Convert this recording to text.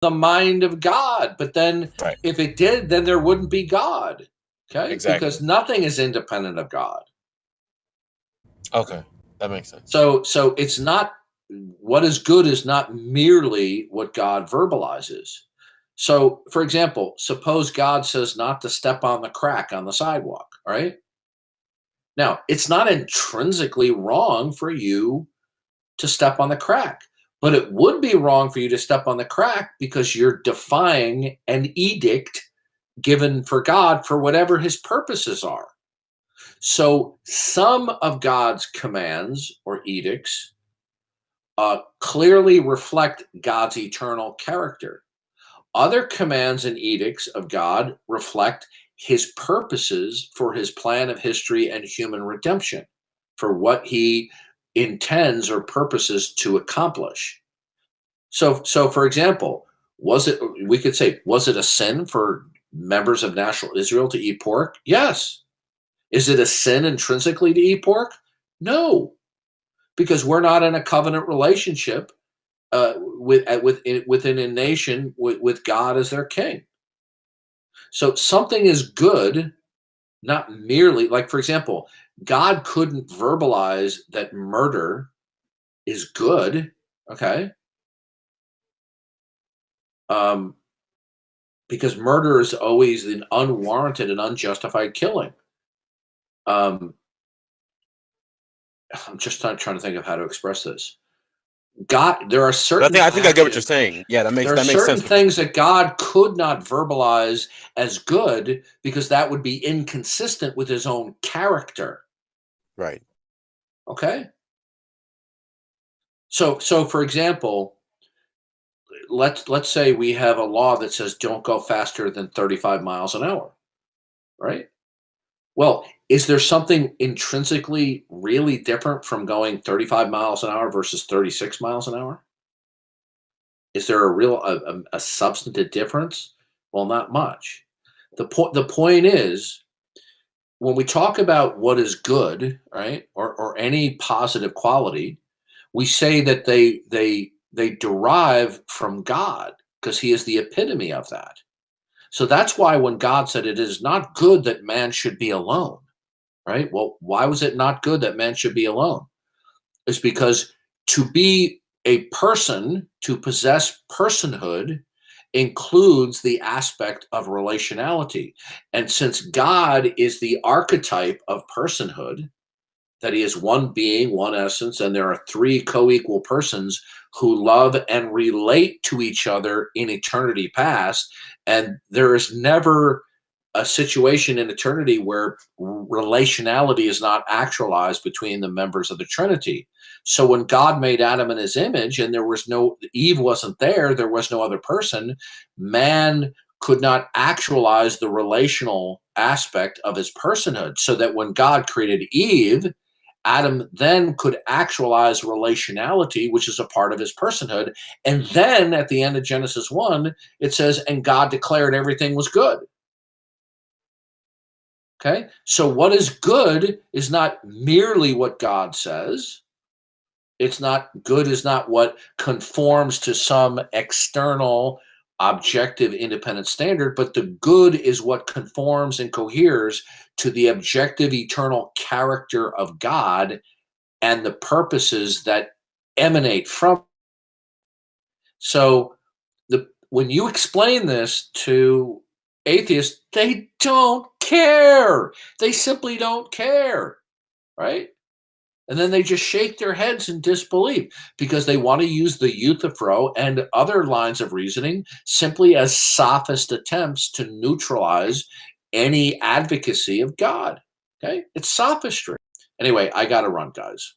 the mind of God. But then Right. if it did, then there wouldn't be God. Okay? Exactly. Because nothing is independent of God. Okay. That makes sense. So it's not, what is good is not merely what God verbalizes. So, for example, suppose God says not to step on the crack on the sidewalk, all right? Now, it's not intrinsically wrong for you to step on the crack, but it would be wrong for you to step on the crack because you're defying an edict given for God for whatever his purposes are. So, some of God's commands or edicts clearly reflect God's eternal character. Other commands and edicts of God reflect his purposes for his plan of history and human redemption, for what he intends or purposes to accomplish. So for example, we could say, was it a sin for members of national Israel to eat pork? Yes. Is it a sin intrinsically to eat pork? No, because we're not in a covenant relationship within a nation with God as their king. So something is good, not merely, like, for example, God couldn't verbalize that murder is good, okay? Um, because murder is always an unwarranted and unjustified killing. Um, I'm just trying to think of how to express this. God, there are certain I think I get what you're actions. saying. Yeah, There are that makes certain sense. things that God could not verbalize as good because that would be inconsistent with his own character. Right. Okay? So for example, let's say we have a law that says don't go faster than 35 miles an hour, right? Well, is there something intrinsically really different from going 35 miles an hour versus 36 miles an hour? Is there a substantive difference? Well, not much. The point is, when we talk about what is good, right, or any positive quality, we say that they derive from God because he is the epitome of that. So that's why when God said it is not good that man should be alone, right? Well, why was it not good that man should be alone? It's because to be a person, to possess personhood, includes the aspect of relationality. And since God is the archetype of personhood, that he is one being, one essence, and there are three co equal persons who love and relate to each other in eternity past. And there is never a situation in eternity where relationality is not actualized between the members of the Trinity. So when God made Adam in his image and Eve wasn't there was no other person, man could not actualize the relational aspect of his personhood. So that when God created Eve, Adam then could actualize relationality, which is a part of his personhood. And then at the end of Genesis 1, it says, and God declared everything was good. Okay. So what is good is not merely what God says. It's not good is not what conforms to some external objective independent standard, but the good is what conforms and coheres to the objective eternal character of God and the purposes that emanate from. So when you explain this to atheists, they don't care. They simply don't care, right? And then they just shake their heads in disbelief because they want to use the Euthyphro and other lines of reasoning simply as sophist attempts to neutralize any advocacy of God. Okay? It's sophistry. Anyway, I got to run, guys.